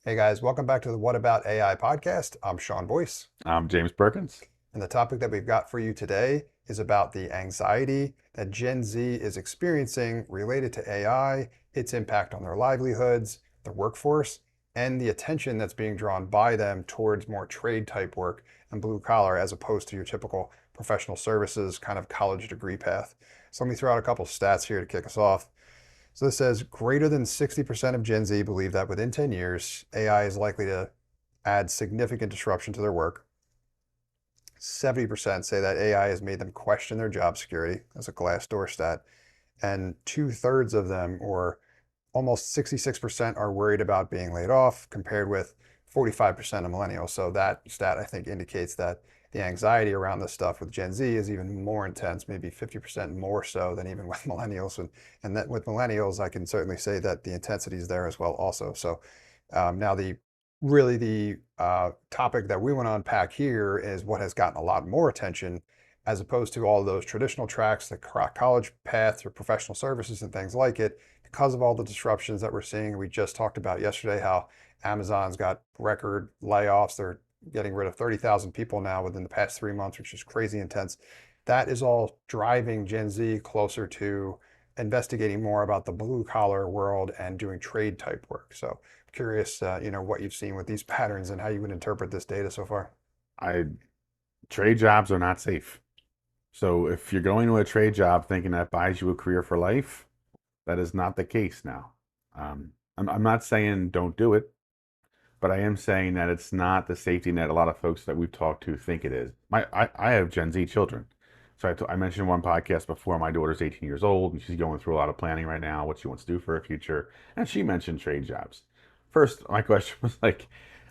Hey guys, welcome back to the What About AI podcast. I'm Sean Boyce, I'm James Perkins. and the topic that we've got for you today is about the anxiety that Gen Z is experiencing related to AI, its impact on their livelihoods, the workforce, and the attention that's being drawn by them towards more trade type work and blue collar as opposed to your typical professional services kind of college degree path. So let me throw out a couple stats here to kick us off. So this says greater than 60% of Gen Z believe that within 10 years, AI is likely to add significant disruption to their work. 70% say that AI has made them question their job security. That's a Glassdoor stat. And two-thirds of them, or almost 66%, are worried about being laid off, compared with 45% of millennials. So that stat, I think, indicates that the anxiety around this stuff with Gen Z is even more intense, maybe 50% more so than even with millennials. And that with millennials, I can certainly say that the intensity is there as well also. So now the topic that we want to unpack here is what has gotten a lot more attention as opposed to all those traditional tracks, the college paths or professional services and things like it, because of all the disruptions that we're seeing. We just talked about yesterday how Amazon's got record layoffs. They're getting rid of 30,000 people now within the past 3 months, which is crazy intense. That is all driving Gen Z closer to investigating more about the blue collar world and doing trade type work. So curious, what you've seen with these patterns and how you would interpret this data so far. I Trade jobs are not safe. So if you're going to a trade job thinking that buys you a career for life, that is not the case now. I'm not saying don't do it, but I am saying that it's not the safety net a lot of folks that we've talked to think it is. I have Gen Z children. So I mentioned one podcast before, my daughter's 18 years old and she's going through a lot of planning right now, what she wants to do for her future. And she mentioned trade jobs. First, my question was like,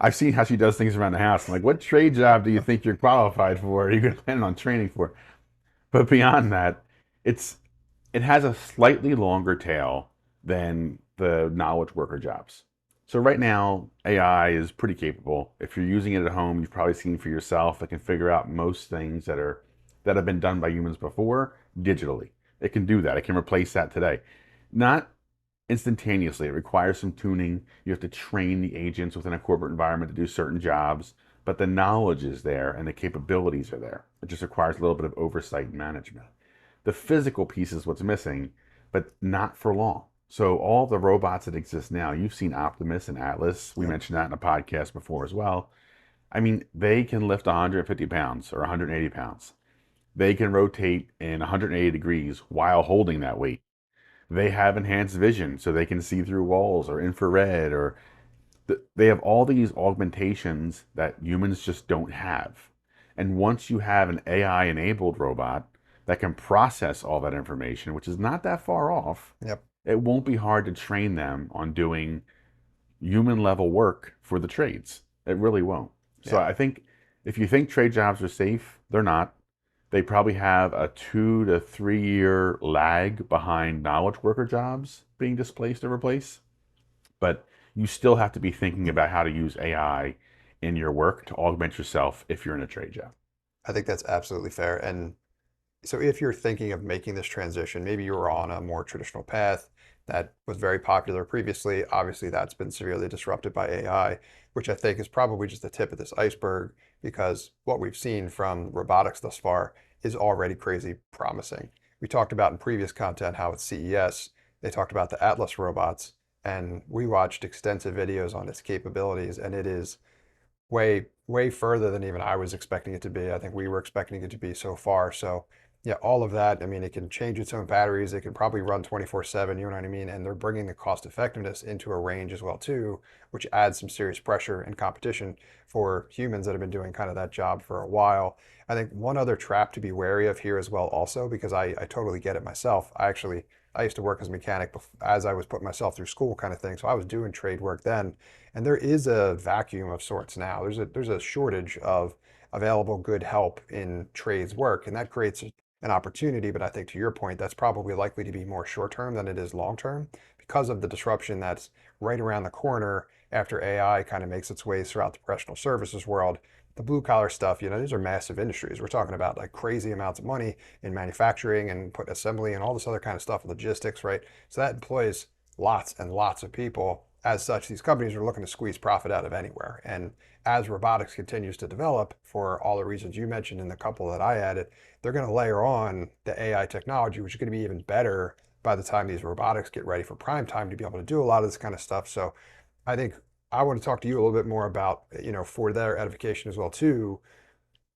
I've seen how she does things around the house. I'm like, what trade job do you think you're qualified for? Are you going to plan on training for? But beyond that, it's it has a slightly longer tail than the knowledge worker jobs. So right now, AI is pretty capable. If you're using it at home, you've probably seen for yourself, it can figure out most things that have been done by humans before digitally. It can do that. It can replace that today. Not instantaneously. It requires some tuning. You have to train the agents within a corporate environment to do certain jobs, but the knowledge is there and the capabilities are there. It just requires a little bit of oversight and management. The physical piece is what's missing, but not for long. So all the robots that exist now, you've seen Optimus and Atlas. We Yep. mentioned that in a podcast before as well. I mean, they can lift 150 pounds or 180 pounds. They can rotate in 180 degrees while holding that weight. They have enhanced vision, so they can see through walls or infrared, or they have all these augmentations that humans just don't have. And once you have an AI enabled robot that can process all that information, which is not that far off, Yep. it won't be hard to train them on doing human level work for the trades. It really won't. So Yeah. I think if you think trade jobs are safe, they're not. They probably have a 2 to 3 year lag behind knowledge worker jobs being displaced or replaced. But you still have to be thinking about how to use AI in your work to augment yourself if you're in a trade job. I think that's absolutely fair. And so if you're thinking of making this transition, maybe you were on a more traditional path that was very popular previously. Obviously, that's been severely disrupted by AI, which I think is probably just the tip of this iceberg because what we've seen from robotics thus far is already crazy promising. We talked about in previous content how at CES, they talked about the Atlas robots, and we watched extensive videos on its capabilities, and it is way further than even I was expecting it to be. I think we were expecting it to be so far. So yeah, all of that. I mean, it can change its own batteries. It can probably run 24/7, you know what I mean? And they're bringing the cost effectiveness into a range as well too, which adds some serious pressure and competition for humans that have been doing kind of that job for a while. I think one other trap to be wary of here as well also, because I totally get it myself. I used to work as a mechanic as I was putting myself through school kind of thing. So I was doing trade work then. And there is a vacuum of sorts now. There's a shortage of available good help in trades work, and that creates an opportunity. But I think to your point, that's probably likely to be more short term than it is long term because of the disruption that's right around the corner after AI kind of makes its ways throughout the professional services world. The blue collar stuff, these are massive industries. We're talking about like crazy amounts of money in manufacturing and put assembly and all this other kind of stuff, logistics, right? So that employs lots and lots of people as such, these companies are looking to squeeze profit out of anywhere. And as robotics continues to develop, for all the reasons you mentioned and the couple that I added, they're going to layer on the AI technology, which is going to be even better by the time these robotics get ready for prime time to be able to do a lot of this kind of stuff. So I think I want to talk to you a little bit more about, for their edification as well too,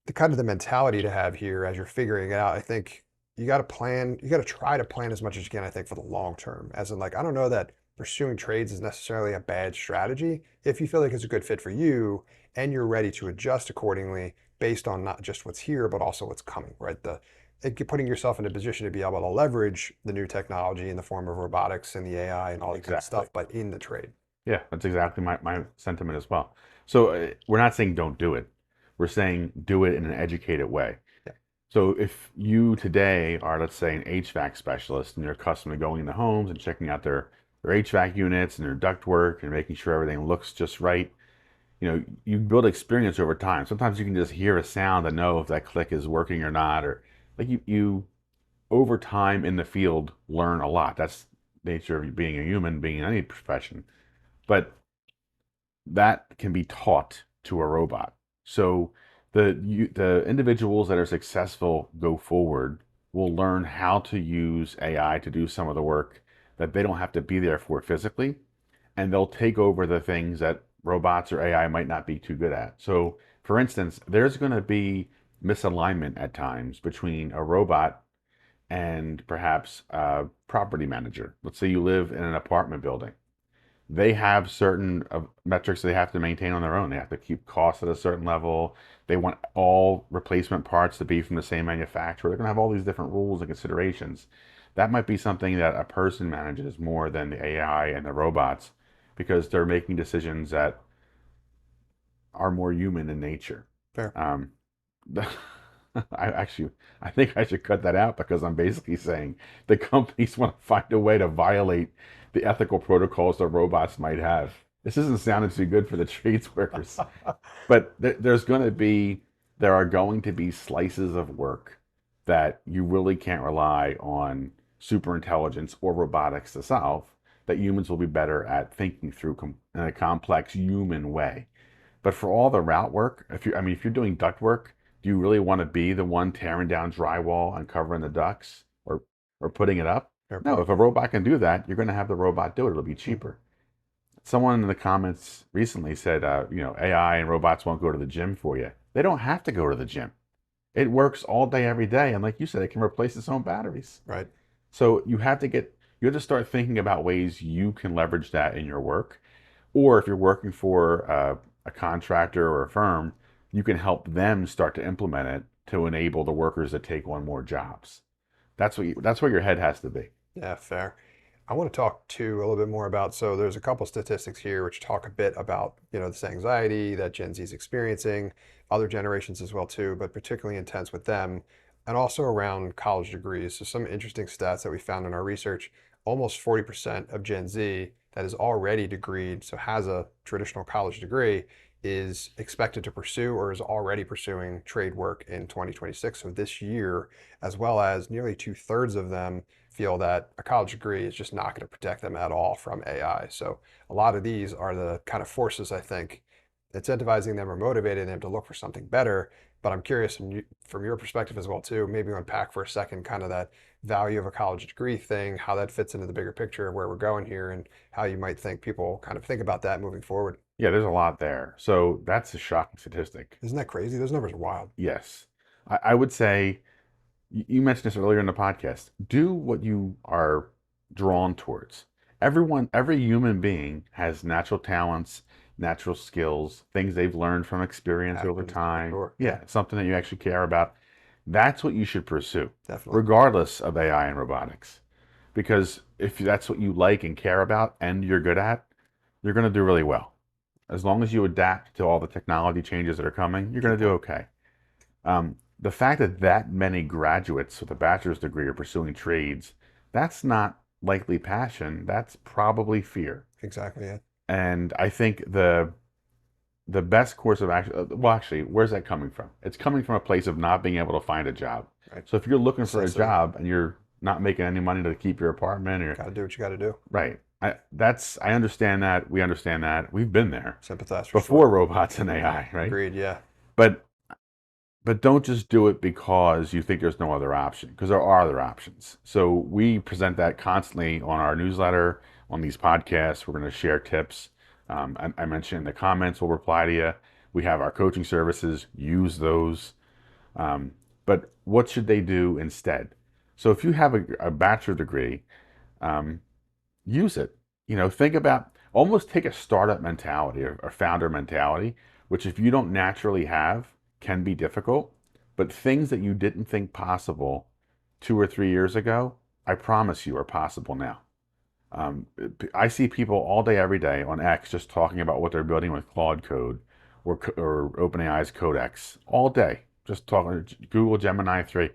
the kind of the mentality to have here as you're figuring it out. I think you got to plan, you got to try to plan as much as you can, I think, for the long term. As in, like, I don't know that pursuing trades is necessarily a bad strategy if you feel like it's a good fit for you and you're ready to adjust accordingly based on not just what's here, but also what's coming, right? Putting yourself in a position to be able to leverage the new technology in the form of robotics and the AI and all that kind of Exactly. stuff, but in the trade. Yeah, that's exactly my sentiment as well. So we're not saying don't do it. We're saying do it in an educated way. Yeah. So if you today are, let's say, an HVAC specialist and you're accustomed to going into homes and checking out their HVAC units and their ductwork and making sure everything looks just right, you build experience over time. Sometimes you can just hear a sound and know if that click is working or not, or like you over time in the field learn a lot. That's the nature of being a human, being in any profession. But that can be taught to a robot. So the individuals that are successful go forward will learn how to use AI to do some of the work that they don't have to be there for physically, and they'll take over the things that robots or AI might not be too good at. So, for instance, there's going to be misalignment at times between a robot and perhaps a property manager. Let's say you live in an apartment building. They have certain metrics they have to maintain on their own. They have to keep costs at a certain level. They want all replacement parts to be from the same manufacturer. They're going to have all these different rules and considerations. That might be something that a person manages more than the AI and the robots because they're making decisions that are more human in nature. Fair. Um, I think I should cut that out because I'm basically saying the companies want to find a way to violate the ethical protocols that robots might have. This isn't sounding too good for the trades workers, but there are going to be slices of work that you really can't rely on super intelligence or robotics to solve, that humans will be better at thinking through in a complex human way. But for all the route work, if you're doing duct work, do you really want to be the one tearing down drywall and covering the ducts or putting it up? Fair No, point. if a robot can do that, you're going to have the robot do it. It'll be Mm. cheaper. Someone in the comments recently said, AI and robots won't go to the gym for you. They don't have to go to the gym. It works all day, every day, and like you said, it can replace its own batteries. Right. So you have to start thinking about ways you can leverage that in your work. Or if you're working for a contractor or a firm, you can help them start to implement it to enable the workers to take on more jobs. That's where your head has to be. Yeah, fair. I want to talk too a little bit more about, so there's a couple statistics here which talk a bit about, this anxiety that Gen Z is experiencing, other generations as well too, but particularly intense with them, and also around college degrees. So some interesting stats that we found in our research, almost 40% of Gen Z that is already degreed, so has a traditional college degree, is expected to pursue or is already pursuing trade work in 2026, so this year, as well as nearly two-thirds of them feel that a college degree is just not going to protect them at all from AI. So a lot of these are the kind of forces, I think, incentivizing them or motivating them to look for something better. But I'm curious from your perspective as well too, maybe unpack for a second kind of that value of a college degree thing, how that fits into the bigger picture of where we're going here and how you might think people kind of think about that moving forward. Yeah, there's a lot there. So that's a shocking statistic. Isn't that crazy? Those numbers are wild. Yes. I would say you mentioned this earlier in the podcast. Do what you are drawn towards. Every human being has natural talents, natural skills, things they've learned from experience over Passions, for time. sure. Yeah, Yeah, something that you actually care about. That's what you should pursue, definitely. regardless of AI and robotics. Because if that's what you like and care about and you're good at, you're going to do really well. As long as you adapt to all the technology changes that are coming, you're going Good to do point. okay. The fact that many graduates with a bachelor's degree are pursuing trades, that's not likely passion. That's probably fear. Exactly. Yeah. And I think the best course of action, well, actually, where's that coming from? It's coming from a place of not being able to find a job. Right. So if you're looking for a Necessity. job and you're not making any money to keep your apartment, or Got to do what you got to do. right, I understand that. We understand that. We've been there Sympathize for before sure. robots and AI, right? Agreed. Yeah. But don't just do it because you think there's no other option, because there are other options. So we present that constantly on our newsletter, on these podcasts. We're going to share tips. I mentioned in the comments, we'll reply to you. We have our coaching services. Use those. Um, but what should they do instead? So if you have a bachelor degree, um, use it. Think about, almost take a startup mentality or founder mentality, which if you don't naturally have, can be difficult. But things that you didn't think possible 2 or 3 years ago, I promise you are possible now. Um, I see people all day, every day on X just talking about what they're building with Claude Code or OpenAI's Codex all day, just talking Google Gemini 3.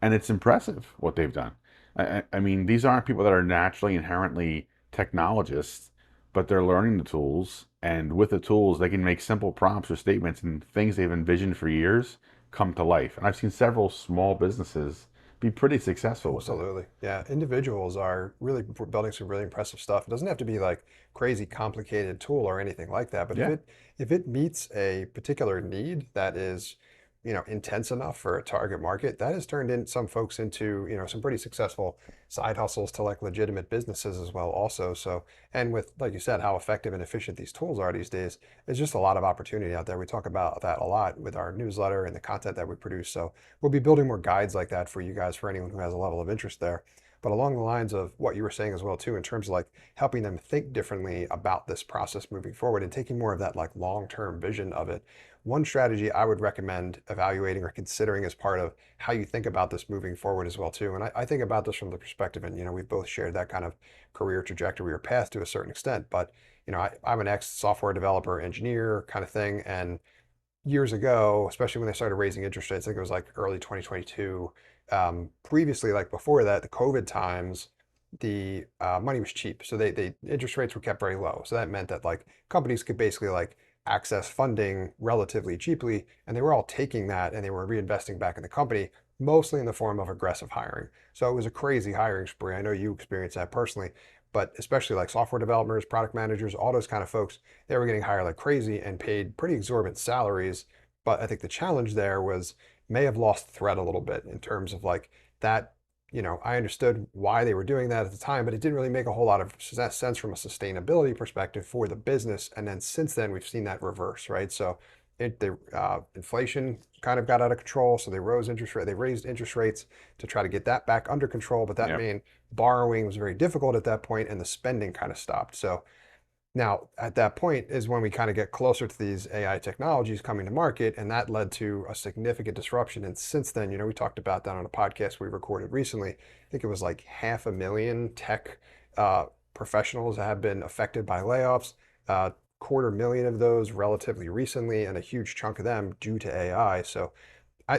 And it's impressive what they've done. I mean, these aren't people that are naturally inherently technologists, but they're learning the tools, and with the tools, they can make simple prompts or statements, and things they've envisioned for years come to life. And I've seen several small businesses be pretty successful with that. Absolutely. Yeah. Individuals are really building some really impressive stuff. It doesn't have to be like crazy complicated tool or anything like that, but Yeah, if it meets a particular need that is, intense enough for a target market, that has turned in some folks into, some pretty successful side hustles to like legitimate businesses as well also. So, and with, like you said, how effective and efficient these tools are these days, there's just a lot of opportunity out there. We talk about that a lot with our newsletter and the content that we produce. So we'll be building more guides like that for you guys, for anyone who has a level of interest there. But along the lines of what you were saying as well too, in terms of like helping them think differently about this process moving forward and taking more of that like long-term vision of it. One strategy I would recommend evaluating or considering as part of how you think about this moving forward as well too. And I think about this from the perspective, and we've both shared that kind of career trajectory or path to a certain extent. But I'm an ex-software developer, engineer kind of thing, and years ago, especially when they started raising interest rates, I think it was like early 2022. Previously, like before that, the COVID times, the money was cheap, so they interest rates were kept very low. So that meant that like companies could basically like access funding relatively cheaply, and they were all taking that and they were reinvesting back in the company, mostly in the form of aggressive hiring. So it was a crazy hiring spree. I know you experienced that personally, but especially like software developers, product managers, all those kind of folks, they were getting hired like crazy and paid pretty exorbitant salaries. But I think the challenge there was may have lost thread a little bit in terms of like that. I understood why they were doing that at the time, but it didn't really make a whole lot of sense from a sustainability perspective for the business. And then since then, we've seen that reverse, right? So the inflation kind of got out of control, so they raised interest rates to try to get that back under control. But that yeah. meant borrowing was very difficult at that point, and the spending kind of stopped. So now, at that point is when we kind of get closer to these AI technologies coming to market, and that led to a significant disruption. And since then, we talked about that on a podcast we recorded recently. I think it was like 500,000 tech professionals that have been affected by layoffs, 250,000 of those relatively recently, and a huge chunk of them due to AI. So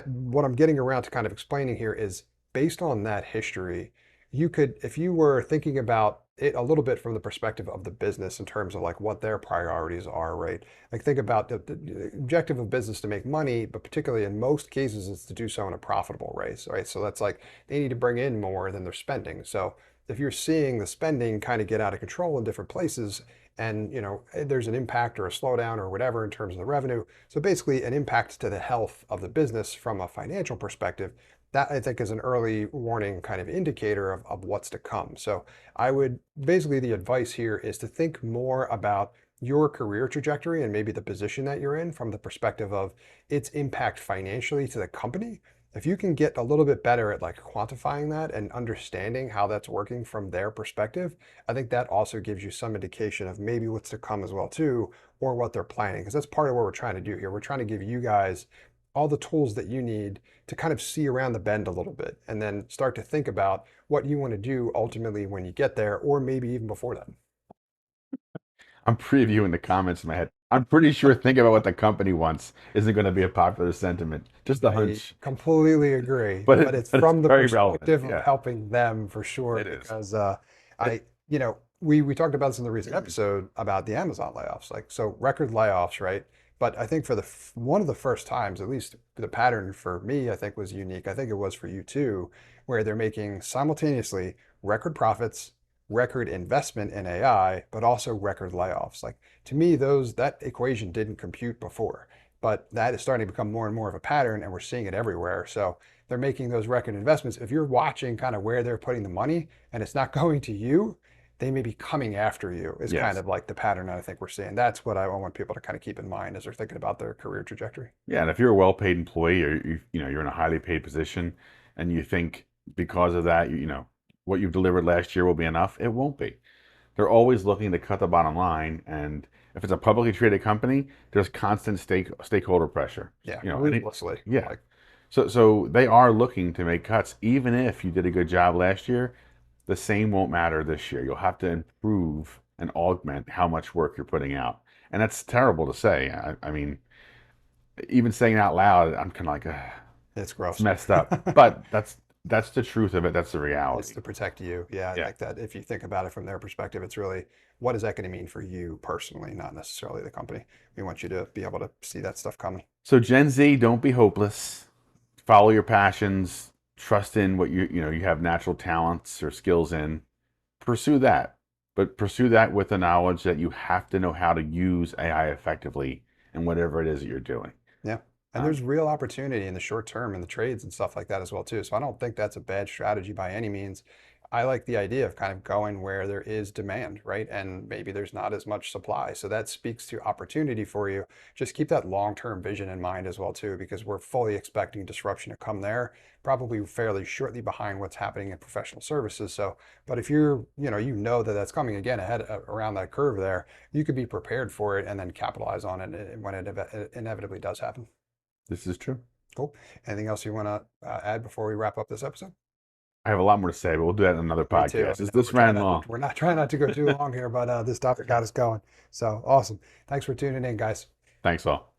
what I'm getting around to kind of explaining here is based on that history, you could, if you were thinking about it a little bit from the perspective of the business in terms of like what their priorities are, right? Like think about the objective of business to make money, but particularly in most cases, it's to do so in a profitable race, right? So that's like they need to bring in more than they're spending. So if you're seeing the spending kind of get out of control in different places, and there's an impact or a slowdown or whatever in terms of the revenue, so basically an impact to the health of the business from a financial perspective, that I think is an early warning kind of indicator of what's to come. So I would basically, the advice here is to think more about your career trajectory and maybe the position that you're in from the perspective of its impact financially to the company. If you can get a little bit better at like quantifying that and understanding how that's working from their perspective, I think that also gives you some indication of maybe what's to come as well too, or what they're planning. Because that's part of what we're trying to do here. We're trying to give you guys all the tools that you need to kind of see around the bend a little bit and then start to think about what you want to do ultimately when you get there, or maybe even before that. I'm previewing the comments in my head. I'm pretty sure thinking about what the company wants isn't going to be a popular sentiment. Just a I hunch, completely agree, but but it's but it's from the very relevant. perspective of Yeah, helping them for sure, it is. because It, I, we talked about this in the recent episode about the Amazon layoffs, like so record layoffs, right? But I think for one of the first times, at least the pattern for me, I think was unique. I think it was for you too, where they're making simultaneously record profits, record investment in AI, but also record layoffs. Like to me, that equation didn't compute before, but that is starting to become more and more of a pattern, and we're seeing it everywhere. So they're making those record investments. If you're watching kind of where they're putting the money and it's not going to you, they may be coming after you is kind Yes. of like the pattern that I think we're seeing. That's what I want people to kind of keep in mind as they're thinking about their career trajectory. Yeah, and if you're a well-paid employee or you're in a highly paid position and you think because of that, what you've delivered last year will be enough, it won't be. They're always looking to cut the bottom line, and if it's a publicly traded company, there's constant stakeholder pressure. Yeah, And ruthlessly. yeah. Like, So they are looking to make cuts. Even if you did a good job last year, the same won't matter this year. You'll have to improve and augment how much work you're putting out. And that's terrible to say. I mean, even saying it out loud, I'm kind of like, "Ugh, it's it's gross. messed up." But that's the truth of it. That's the It's reality. to protect you. Yeah, I Yeah. like that. If you think about it from their perspective, it's really what is that going to mean for you personally, not necessarily the company. We want you to be able to see that stuff coming. So Gen Z, don't be hopeless. Follow your passions. Trust in what you have natural talents or skills in. Pursue that, but pursue that with the knowledge that you have to know how to use AI effectively in whatever it is that you're doing. Yeah. And Um, there's real opportunity in the short term in the trades and stuff like that as well too. So I don't think that's a bad strategy by any means. I like the idea of kind of going where there is demand, right? And maybe there's not as much supply. So that speaks to opportunity for you. Just keep that long-term vision in mind as well too, because we're fully expecting disruption to come there, probably fairly shortly behind what's happening in professional services. So, but if you know that that's coming again ahead around that curve there, you could be prepared for it and then capitalize on it when it inevitably does happen. this is true. Cool. Anything else you want to add before we wrap up this episode? I have a lot more to say, but we'll do that in another Me too. podcast. I know This ran long. we're not trying not to go too long here, but this topic got us going. So awesome. Thanks for tuning in, guys. Thanks all.